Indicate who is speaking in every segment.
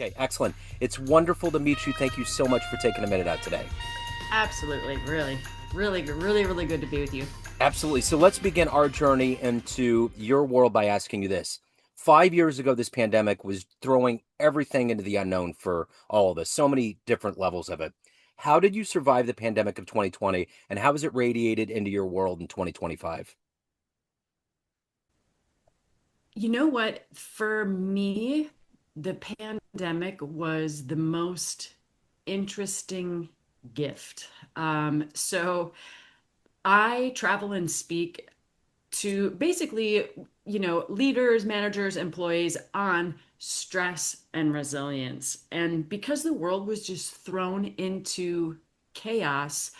Speaker 1: Okay, excellent. It's wonderful to meet you. Thank you so much for taking a minute out today.
Speaker 2: Absolutely. Really, really, really, really good to be with you.
Speaker 1: Absolutely. So let's begin our journey into your world by asking you this. 5 years ago, this pandemic was throwing everything into the unknown for all of us, so many different levels of it. How did you survive the pandemic of 2020, and how has it radiated into your world in 2025?
Speaker 2: You know what? For me, the pandemic was the most interesting gift. So I travel and speak to basically, leaders, managers, employees on stress and resilience. And because the world was just thrown into chaos,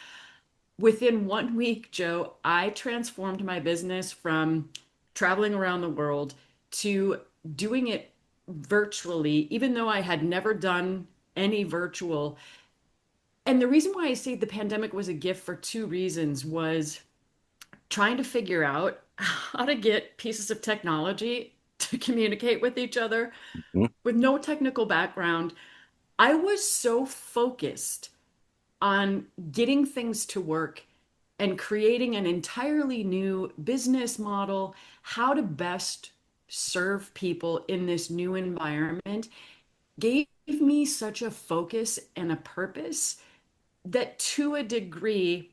Speaker 2: within 1 week, Joe, I transformed my business from traveling around the world to doing it virtually, even though I had never done any virtual. And the reason why I say the pandemic was a gift for two reasons was trying to figure out how to get pieces of technology to communicate with each other
Speaker 1: Mhm.
Speaker 2: with no technical background. I was so focused on getting things to work and creating an entirely new business model, how to best serve people in this new environment, gave me such a focus and a purpose that to a degree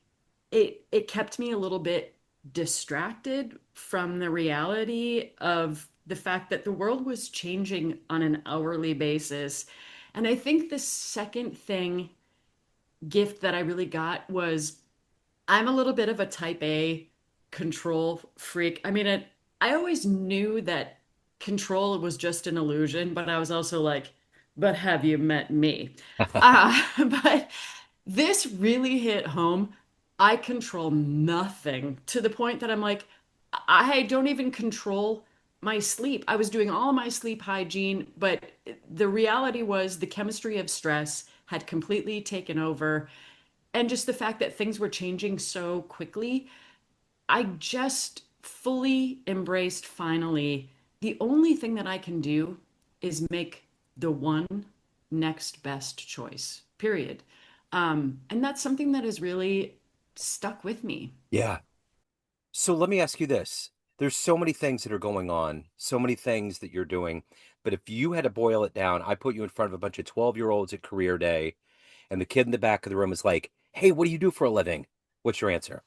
Speaker 2: it kept me a little bit distracted from the reality of the fact that the world was changing on an hourly basis. And I think the second thing gift that I really got was I'm a little bit of a type A control freak. I mean, I always knew that control was just an illusion, but I was also like, but have you met me? But this really hit home. I control nothing to the point that I'm like, I don't even control my sleep. I was doing all my sleep hygiene, but the reality was the chemistry of stress had completely taken over. And just the fact that things were changing so quickly, I just fully embraced finally the only thing that I can do is make the one next best choice, period. And that's something that has really stuck with me.
Speaker 1: Yeah. So let me ask you this. There's so many things that are going on, so many things that you're doing. But if you had to boil it down, I put you in front of a bunch of 12-year-olds at career day, and the kid in the back of the room is like, "Hey, what do you do for a living?" What's your answer?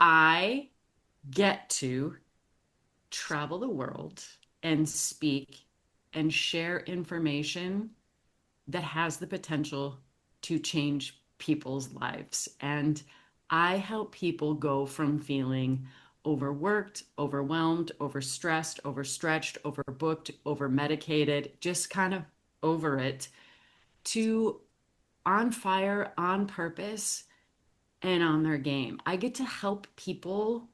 Speaker 2: I get to travel the world and speak and share information that has the potential to change people's lives. And I help people go from feeling overworked, overwhelmed, overstressed, overstretched, overbooked, overmedicated, just kind of over it, to on fire, on purpose, and on their game. I get to help people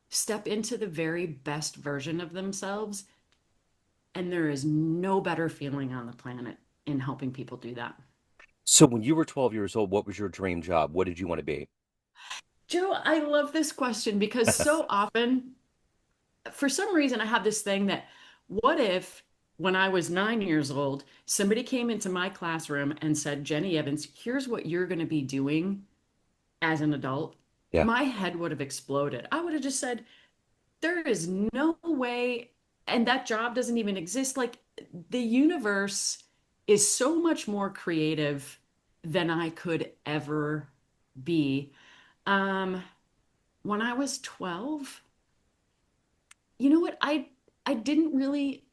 Speaker 2: step into the very best version of themselves. And there is no better feeling on the planet in helping people do that.
Speaker 1: So when you were 12 years old, what was your dream job? What did you want to be?
Speaker 2: Joe, I love this question because so often, for some reason, I have this thing that what if when I was 9 years old, somebody came into my classroom and said, Jenny Evans, here's what you're going to be doing as an adult?
Speaker 1: Yeah.
Speaker 2: My head would have exploded. I would have just said, there is no way, and that job doesn't even exist. Like the universe is so much more creative than I could ever be. Um, when I was 12, you know what? I didn't really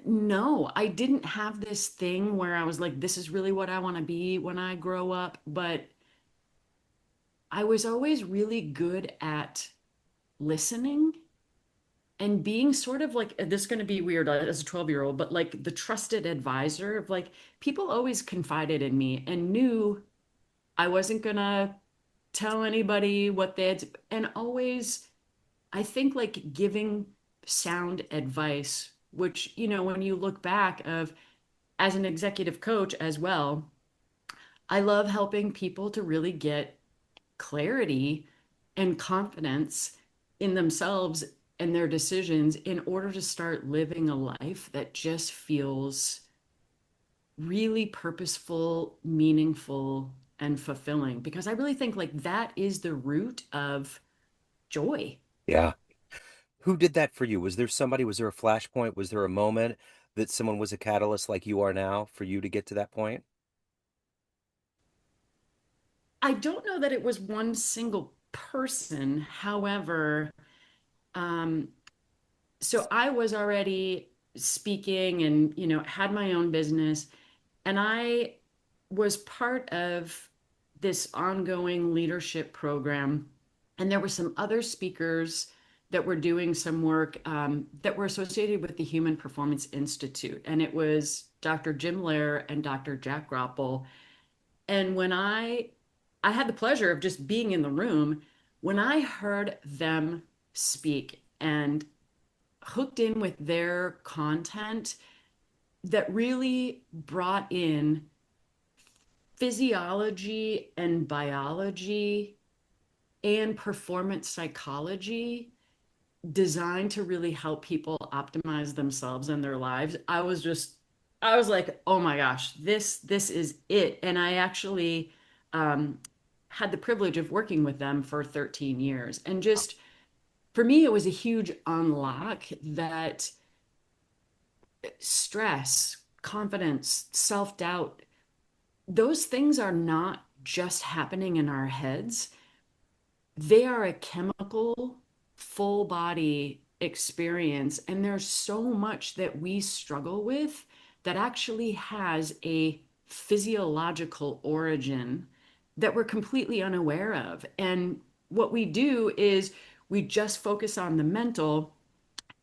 Speaker 2: know. I didn't have this thing where I was like, this is really what I want to be when I grow up, but I was always really good at listening and being sort of like this is going to be weird as a 12-year-old, but like the trusted advisor of like people always confided in me and knew I wasn't going to tell anybody what they had and always I think like giving sound advice, which, when you look back of as an executive coach as well, I love helping people to really get clarity and confidence in themselves and their decisions in order to start living a life that just feels really purposeful, meaningful, and fulfilling. Because I really think like that is the root of joy.
Speaker 1: Yeah. Who did that for you? Was there somebody, was there a flashpoint? Was there a moment that someone was a catalyst like you are now for you to get to that point?
Speaker 2: I don't know that it was one single person. However, um, so I was already speaking and, had my own business. And I was part of this ongoing leadership program. And there were some other speakers that were doing some work that were associated with the Human Performance Institute. And it was Dr. Jim Lair and Dr. Jack Grapple. And when I had the pleasure of just being in the room, when I heard them speak and hooked in with their content that really brought in physiology and biology and performance psychology designed to really help people optimize themselves and their lives. I was like, oh my gosh, this is it. And I actually um, had the privilege of working with them for 13 years. And just for me, it was a huge unlock that stress, confidence, self-doubt, those things are not just happening in our heads. They are a chemical, full body experience. And there's so much that we struggle with that actually has a physiological origin that we're completely unaware of. And what we do is we just focus on the mental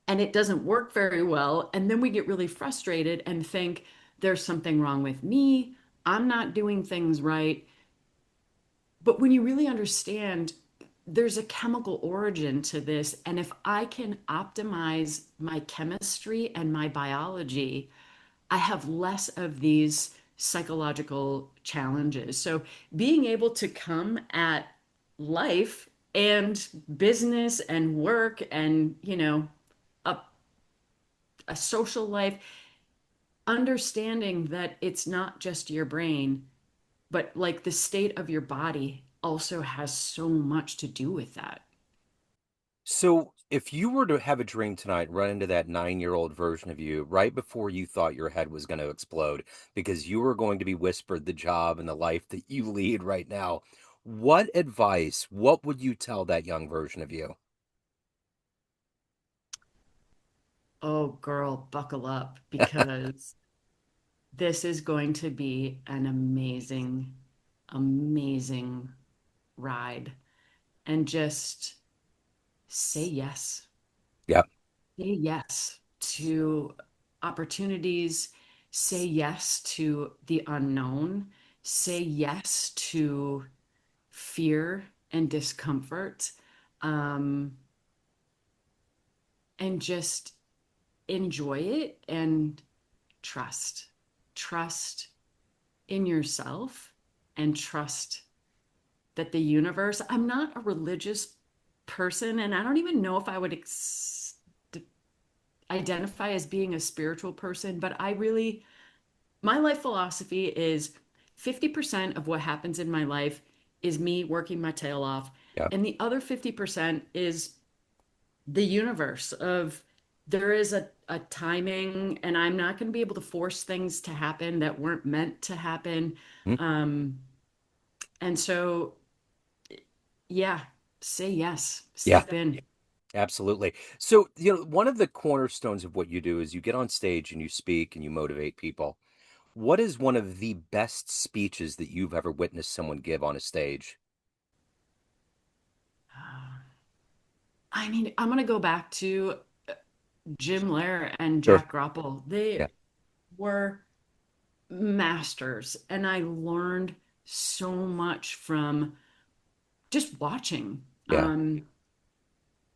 Speaker 2: and it doesn't work very well. And then we get really frustrated and think there's something wrong with me. I'm not doing things right. But when you really understand, there's a chemical origin to this. And if I can optimize my chemistry and my biology, I have less of these psychological challenges. So being able to come at life and business and work and, a, a social life, understanding that it's not just your brain, but like the state of your body also has so much to do with that.
Speaker 1: So, if you were to have a dream tonight, run into that 9-year-old version of you right before you thought your head was going to explode because you were going to be whispered the job and the life that you lead right now, what advice, what would you tell that young version of you?
Speaker 2: Oh, girl, buckle up because this is going to be an amazing, amazing ride. And just say yes.
Speaker 1: Yeah,
Speaker 2: Say yes to opportunities. Say yes to the unknown. Say yes to fear and discomfort. Um, and just enjoy it and trust. Trust in yourself and trust that the universe, I'm not a religious person, and I don't even know if I would identify as being a spiritual person, but my life philosophy is 50% of what happens in my life is me working my tail off.
Speaker 1: yeah.
Speaker 2: And the other 50% is the universe of there is a timing and I'm not going to be able to force things to happen that weren't meant to happen.
Speaker 1: Mm,
Speaker 2: Um, and so, yeah, say yes,
Speaker 1: yeah,
Speaker 2: step in.
Speaker 1: absolutely. So, one of the cornerstones of what you do is you get on stage and you speak and you motivate people. What is one of the best speeches that you've ever witnessed someone give on a stage?
Speaker 2: I mean, I'm going to go back to Jim Lair and
Speaker 1: Sure.
Speaker 2: Jack Grapple. They
Speaker 1: Yeah,
Speaker 2: were masters, and I learned so much from just watching
Speaker 1: yeah,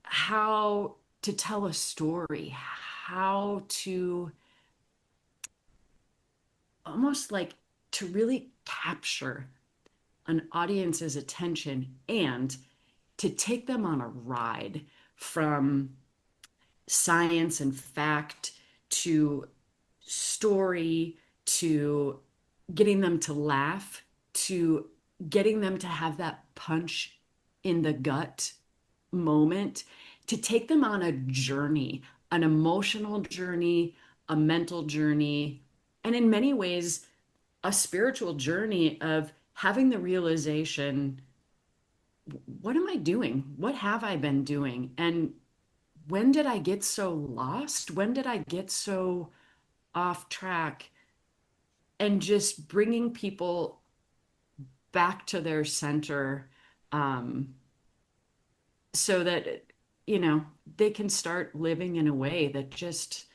Speaker 2: how to tell a story, how to almost like to really capture an audience's attention and to take them on a ride from science and fact to story to getting them to laugh to getting them to have that punch in the gut moment, to take them on a journey, an emotional journey, a mental journey, and in many ways, a spiritual journey of having the realization, what am I doing? What have I been doing? And when did I get so lost? When did I get so off track? And just bringing people back to their center, um, so that, you know, they can start living in a way that just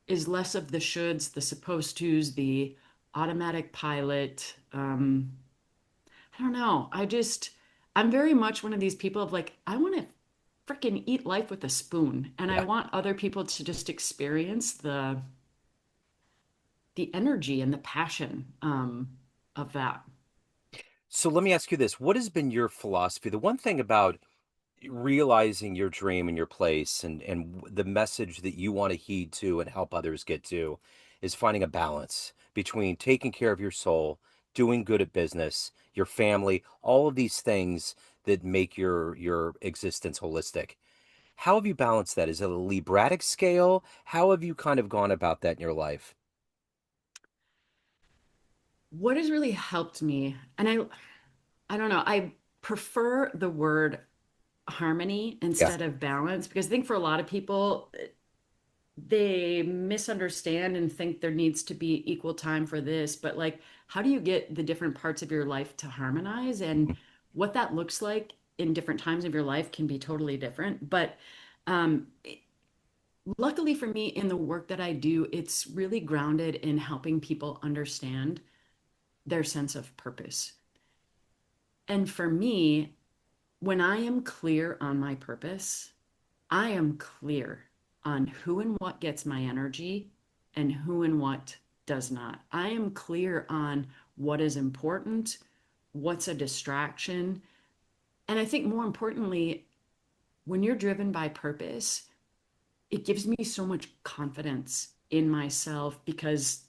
Speaker 2: is less of the shoulds, the supposed tos, the automatic pilot. I don't know. I'm very much one of these people of like, I want to freaking eat life with a spoon. And I
Speaker 1: Yeah.
Speaker 2: want other people to just experience the energy and the passion of that.
Speaker 1: So let me ask you this. What has been your philosophy? The one thing about realizing your dream and your place and the message that you want to heed to and help others get to is finding a balance between taking care of your soul, doing good at business, your family, all of these things that make your existence holistic. How have you balanced that? Is it a Libratic scale? How have you kind of gone about that in your life?
Speaker 2: What has really helped me, and I don't know, I prefer the word harmony
Speaker 1: Yeah.
Speaker 2: instead of balance because I think for a lot of people, they misunderstand and think there needs to be equal time for this. But like, how do you get the different parts of your life to harmonize? And what that looks like in different times of your life can be totally different. But um, luckily for me, in the work that I do, it's really grounded in helping people understand their sense of purpose. And for me, when I am clear on my purpose, I am clear on who and what gets my energy and who and what does not. I am clear on what is important, what's a distraction. And I think more importantly, when you're driven by purpose, it gives me so much confidence in myself because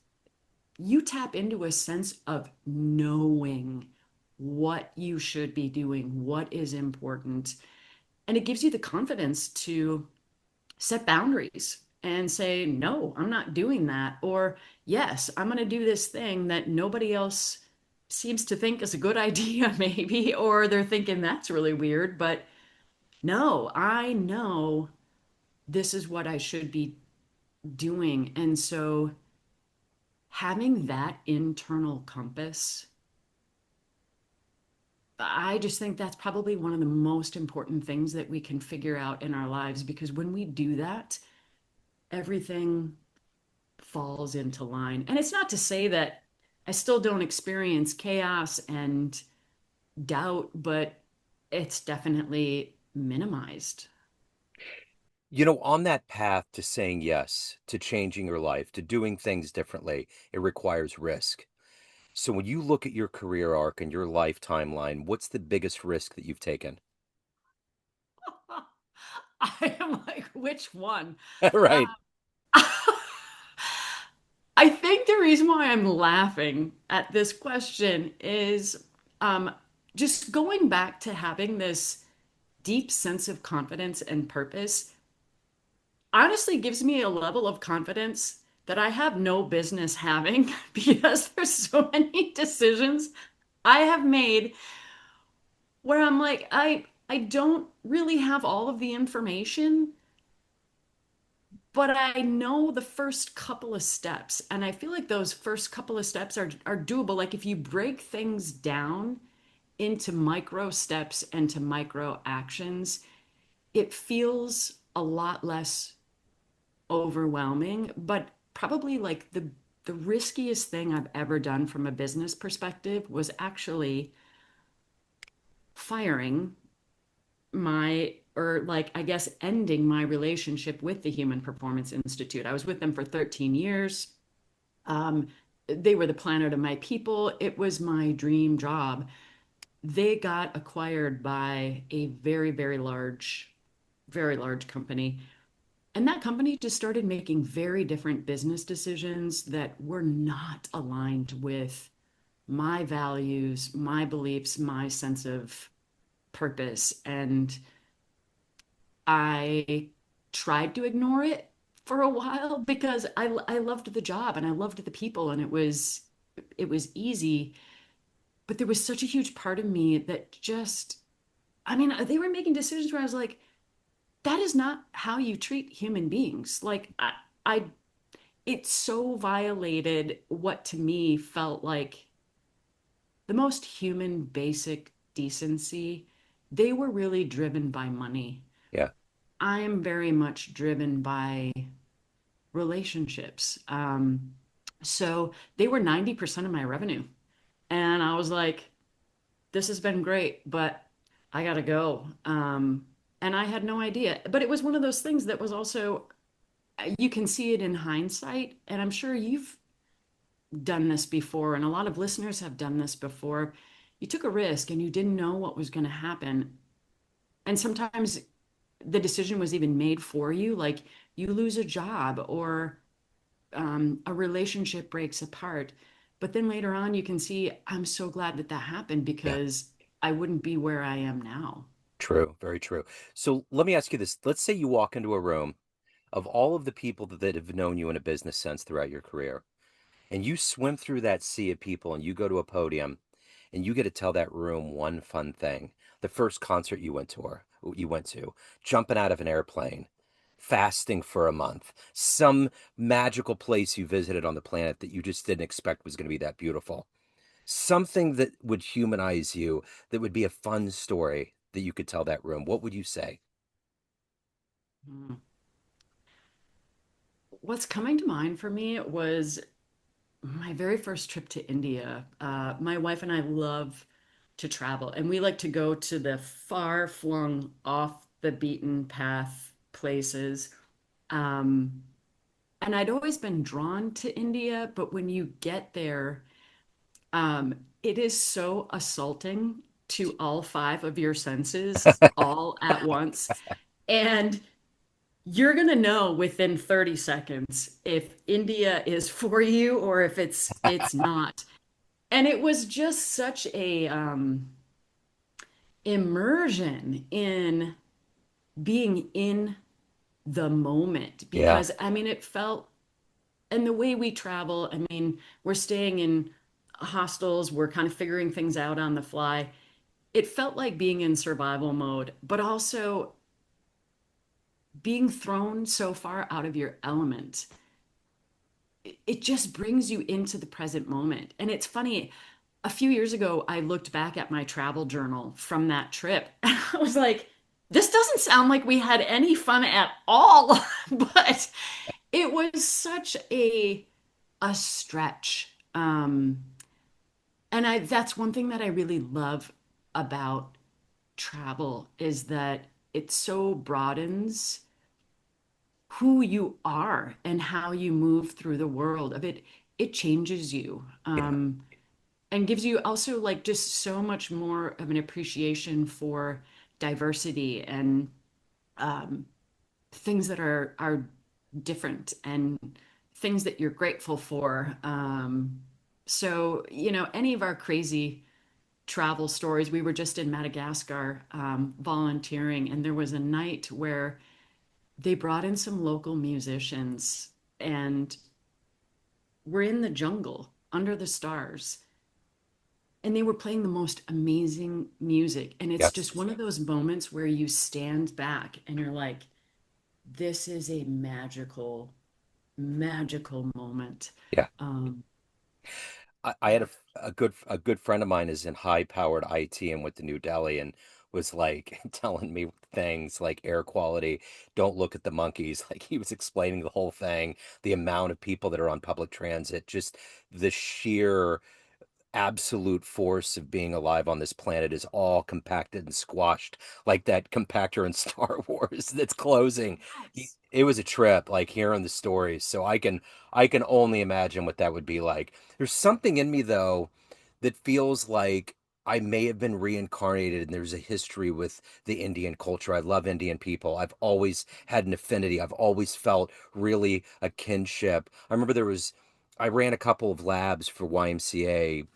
Speaker 2: you tap into a sense of knowing what you should be doing, what is important. And it gives you the confidence to set boundaries and say, no, I'm not doing that. Or, yes, I'm going to do this thing that nobody else seems to think is a good idea, maybe, or they're thinking that's really weird. But no, I know this is what I should be doing. And so having that internal compass, I just think that's probably one of the most important things that we can figure out in our lives because when we do that, everything falls into line. And it's not to say that I still don't experience chaos and doubt, but it's definitely minimized.
Speaker 1: On that path to saying yes, to changing your life, to doing things differently, it requires risk. So when you look at your career arc and your life timeline, what's the biggest risk that you've taken?
Speaker 2: I am like, which one?
Speaker 1: Right.
Speaker 2: I think the reason why I'm laughing at this question is um, just going back to having this deep sense of confidence and purpose honestly gives me a level of confidence that I have no business having because there's so many decisions I have made where I'm like, I don't really have all of the information, but I know the first couple of steps. And I feel like those first couple of steps are doable. Like if you break things down into micro steps and to micro actions, it feels a lot less overwhelming, but probably like the riskiest thing I've ever done from a business perspective was actually firing my or like I guess ending my relationship with the Human Performance Institute. I was with them for 13 years. Um, they were the planet of my people. It was my dream job. They got acquired by a very, very large company. And that company just started making very different business decisions that were not aligned with my values, my beliefs, my sense of purpose. And I tried to ignore it for a while because I loved the job and I loved the people and it was easy, but there was such a huge part of me that just I mean, they were making decisions where I was like, that is not how you treat human beings. Like I it so violated what to me felt like the most human basic decency. They were really driven by money.
Speaker 1: Yeah.
Speaker 2: I am very much driven by relationships. So they were 90% of my revenue. And I was like, this has been great, but I gotta go. And I had no idea. But it was one of those things that was also, you can see it in hindsight. And I'm sure you've done this before, and a lot of listeners have done this before. You took a risk and you didn't know what was going to happen. And sometimes the decision was even made for you, like you lose a job or a relationship breaks apart. But then later on, you can see, I'm so glad that that happened
Speaker 1: Yeah.
Speaker 2: because I wouldn't be where I am now.
Speaker 1: True. Very true. So let me ask you this. Let's say you walk into a room of all of the people that have known you in a business sense throughout your career, and you swim through that sea of people and you go to a podium and you get to tell that room one fun thing. The first concert you went to, jumping out of an airplane, fasting for a month, some magical place you visited on the planet that you just didn't expect was going to be that beautiful. Something that would humanize you, that would be a fun story that you could tell that room. What would you say?
Speaker 2: Hmm. What's coming to mind for me was my very first trip to India. My wife and I love to travel, and we like to go to the far-flung, off the beaten path places. Um, and I'd always been drawn to India, but when you get there, it is so assaulting to all five of your senses all at once. And you're going to know within 30 seconds if India is for you or if it's not. And it was just such a immersion in being in the moment
Speaker 1: Yeah.
Speaker 2: because I mean it felt and the way we travel, I mean, we're staying in hostels, we're kind of figuring things out on the fly. It felt like being in survival mode, but also being thrown so far out of your element. It just brings you into the present moment. And it's funny, a few years ago, I looked back at my travel journal from that trip and I was like, this doesn't sound like we had any fun at all. But it was such a stretch. And I that's one thing that I really love about travel is that it so broadens who you are and how you move through the world of it. It changes you.
Speaker 1: Yeah.
Speaker 2: And gives you also like just so much more of an appreciation for diversity and um, things that are different and things that you're grateful for. So, any of our crazy travel stories, we were just in Madagascar volunteering, and there was a night where they brought in some local musicians and we're in the jungle under the stars and they were playing the most amazing music. And it's
Speaker 1: Yeah.
Speaker 2: just one of those moments where you stand back and you're like, this is a magical, magical moment.
Speaker 1: Yeah.
Speaker 2: Um,
Speaker 1: I had
Speaker 2: yeah.
Speaker 1: a good friend of mine is in high powered IT and went to New Delhi and was like telling me things like air quality, don't look at the monkeys. Like he was explaining the whole thing, the amount of people that are on public transit, just the sheer absolute force of being alive on this planet is all compacted and squashed like that compactor in Star Wars that's closing.
Speaker 2: Yes.
Speaker 1: It was a trip, like hearing the stories. So I can only imagine what that would be like. There's something in me though that feels like I may have been reincarnated and there's a history with the Indian culture. I love Indian people. I've always had an affinity. I've always felt really a kinship. I remember I ran a couple of labs for YMCA.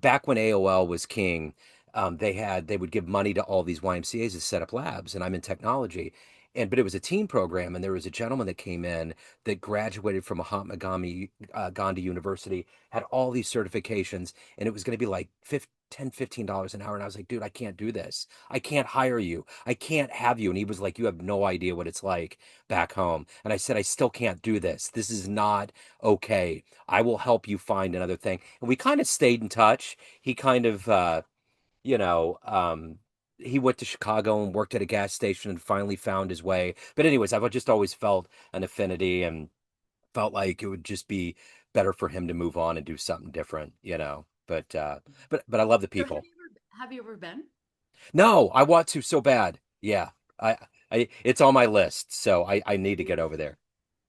Speaker 1: Back when AOL was king, they would give money to all these YMCA's to set up labs, and I'm in technology. But it was a team program, and there was a gentleman that came in that graduated from Mahatma Gandhi University, had all these certifications, and it was going to be like $10, $15 an hour. And I was like, dude, I can't do this. I can't hire you. I can't have you. And he was like, you have no idea what it's like back home. And I said, I still can't do this. This is not okay. I will help you find another thing. And we kind of stayed in touch. He kind of, you know, he went to Chicago and worked at a gas station and finally found his way. But anyways, I've just always felt an affinity and felt like it would just be better for him to move on and do something different, you know. But I love the
Speaker 2: So
Speaker 1: people.
Speaker 2: have you ever been?
Speaker 1: No, I want to so bad. Yeah. I it's on my list, so I need to get
Speaker 2: Please
Speaker 1: over there.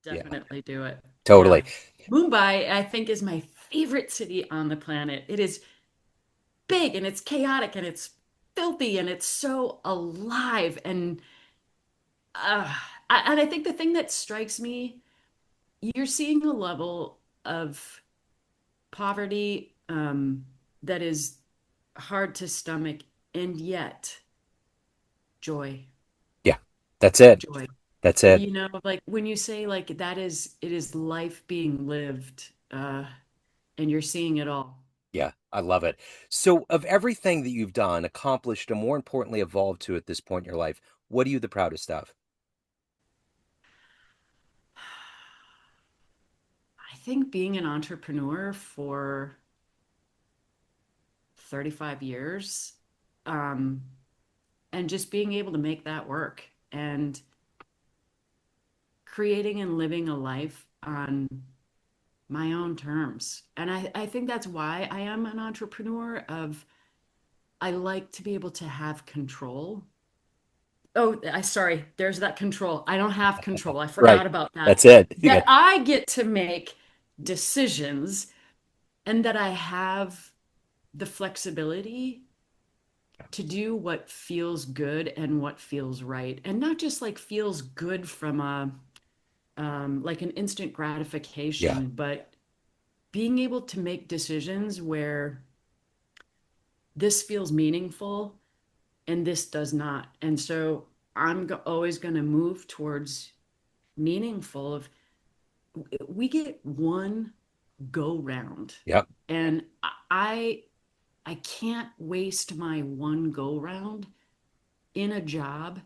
Speaker 1: Yeah,
Speaker 2: definitely do it.
Speaker 1: totally.
Speaker 2: Yeah. Mumbai, I think, is my favorite city on the planet. It is big and it's chaotic and it's filthy and it's so alive. Uh, and I think the thing that strikes me, you're seeing a level of poverty that is hard to stomach, and yet joy,
Speaker 1: Yeah. That's it.
Speaker 2: joy.
Speaker 1: That's it.
Speaker 2: You know, like when you say like that is it is life being lived, and you're seeing it all.
Speaker 1: Yeah, I love it. So, of everything that you've done, accomplished, and more importantly, evolved to at this point in your life, what are you the proudest of?
Speaker 2: I think being an entrepreneur for 35 years, um, and just being able to make that work and creating and living a life on my own terms. And I think that's why I am an entrepreneur of I like to be able to have control. Oh, I sorry, there's that control. I don't have control. I
Speaker 1: Right.
Speaker 2: forgot about that.
Speaker 1: That's it. You
Speaker 2: That
Speaker 1: got,
Speaker 2: I get to make decisions and that I have the flexibility to do what feels good and what feels right. And not just like feels good from a like an instant
Speaker 1: yeah.
Speaker 2: gratification, but being able to make decisions where this feels meaningful and this does not. And so always going to move towards meaningful of we get one go round.
Speaker 1: Yep.
Speaker 2: And I can't waste my one go round in a job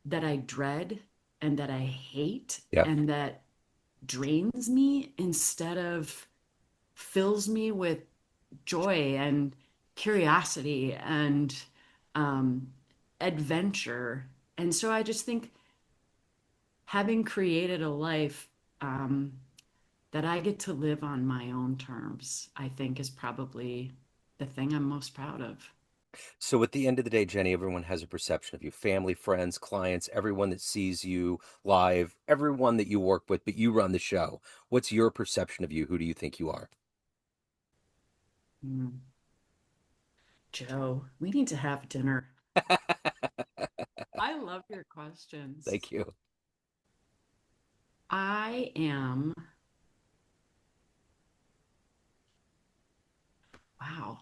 Speaker 2: that I dread and that I hate
Speaker 1: Yep.
Speaker 2: and that drains me instead of fills me with joy and curiosity and um, adventure. And so I just think having created a life um, that I get to live on my own terms, I think is probably the thing I'm most proud of.
Speaker 1: So at the end of the day, Jenny, everyone has a perception of you, family, friends, clients, everyone that sees you live, everyone that you work with, but you run the show. What's your perception of you? Who do you think you are?
Speaker 2: Mm. Joe, we need to have dinner. I love your questions.
Speaker 1: Thank you.
Speaker 2: I am, wow.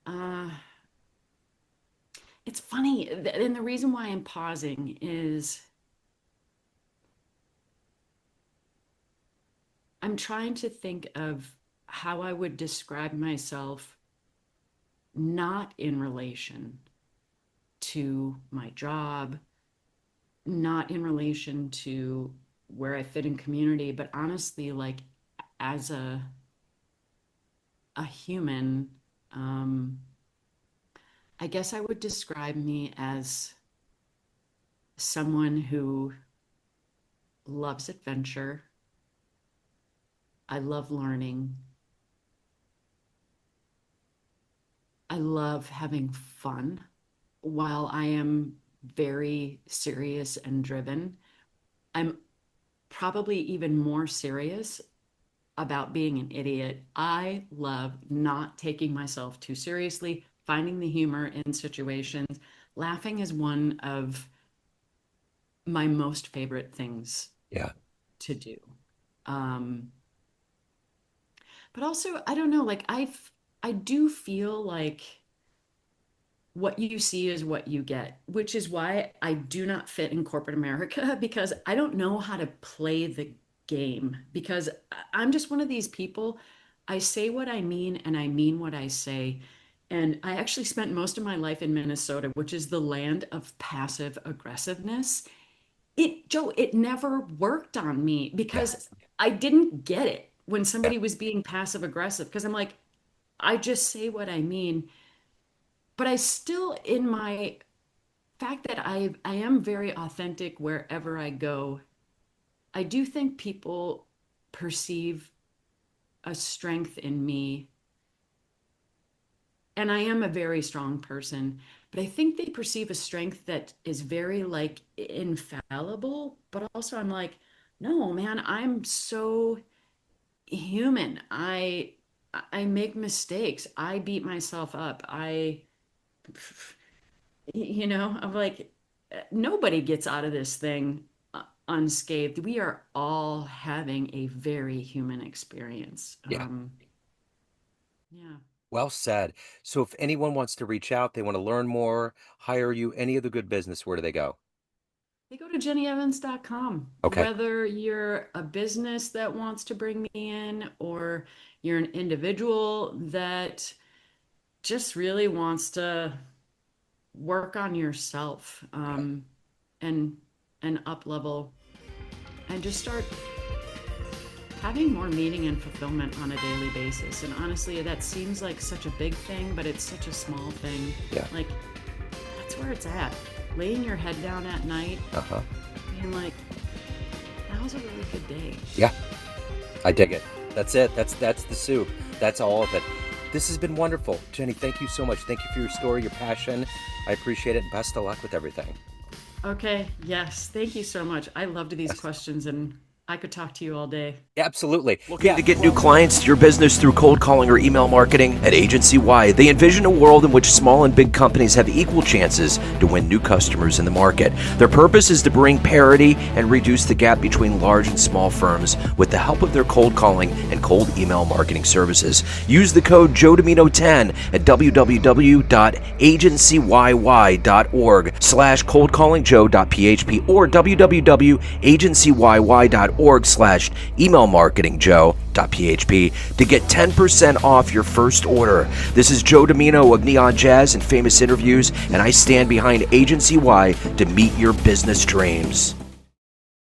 Speaker 2: Uh, it's funny. And the reason why I'm pausing is I'm trying to think of how I would describe myself not in relation to my job, not in relation to where I fit in community, but honestly, like as a human, um, I guess I would describe me as someone who loves adventure. I love learning. I love having fun while I am very serious and driven. I'm probably even more serious about being an idiot. I love not taking myself too seriously, finding the humor in situations. Laughing is one of my most favorite things
Speaker 1: Yeah.
Speaker 2: to do. Um, but also, I don't know, like I do feel like what you see is what you get, which is why I do not fit in corporate America because I don't know how to play the game because I'm just one of these people. I say what I mean and I mean what I say. And I actually spent most of my life in Minnesota, which is the land of passive aggressiveness. Joe, it never worked on me
Speaker 1: Yeah.
Speaker 2: because I didn't get it when
Speaker 1: Yeah.
Speaker 2: somebody was being passive aggressive because I'm like, I just say what I mean. But I still, in my fact that I am very authentic wherever I go, I do think people perceive a strength in me. And I am a very strong person, but I think they perceive a strength that is very like infallible, but also I'm like, no, man, I'm so human. I make mistakes. I beat myself up. I'm like, nobody gets out of this thing unscathed. We are all having a very human experience.
Speaker 1: Yeah.
Speaker 2: Yeah.
Speaker 1: Well said. So if anyone wants to reach out, they want to learn more, hire you, any of the good business, where do they go?
Speaker 2: They go to jennyevans.com.
Speaker 1: Okay.
Speaker 2: Whether you're a business that wants to bring me in or you're an individual that just really wants to work on yourself
Speaker 1: Yeah.
Speaker 2: and up level and just start having more meaning and fulfillment on a daily basis. And honestly, that seems like such a big thing, but it's such a small thing.
Speaker 1: Yeah.
Speaker 2: Like, that's where it's at. Laying your head down at night,
Speaker 1: Uh-huh.
Speaker 2: being like, that was a really good day.
Speaker 1: Yeah. I dig it. That's it. That's the soup. That's all of it. This has been wonderful. Jenny, thank you so much. Thank you for your story, your passion. I appreciate it. Best of luck with everything.
Speaker 2: Okay, yes. Thank you so much. I loved these
Speaker 1: Yes.
Speaker 2: questions and I could talk to you all day.
Speaker 1: Absolutely. Looking to get new clients to your business through cold calling or email marketing? At Agency Y, they envision a world in which small and big companies have equal chances to win new customers in the market. Their purpose is to bring parity and reduce the gap between large and small firms with the help of their cold calling and cold email marketing services. Use the code Joe Dimino 10 at www.agencyyyy.org/coldcallingjoe.php or www.agencyyyy.org/emailmarketingjoe.php to get 10% off your first order. This is Joe Dimino of Neon Jazz and Famous Interviews, and I stand behind Agency Y to meet your business dreams.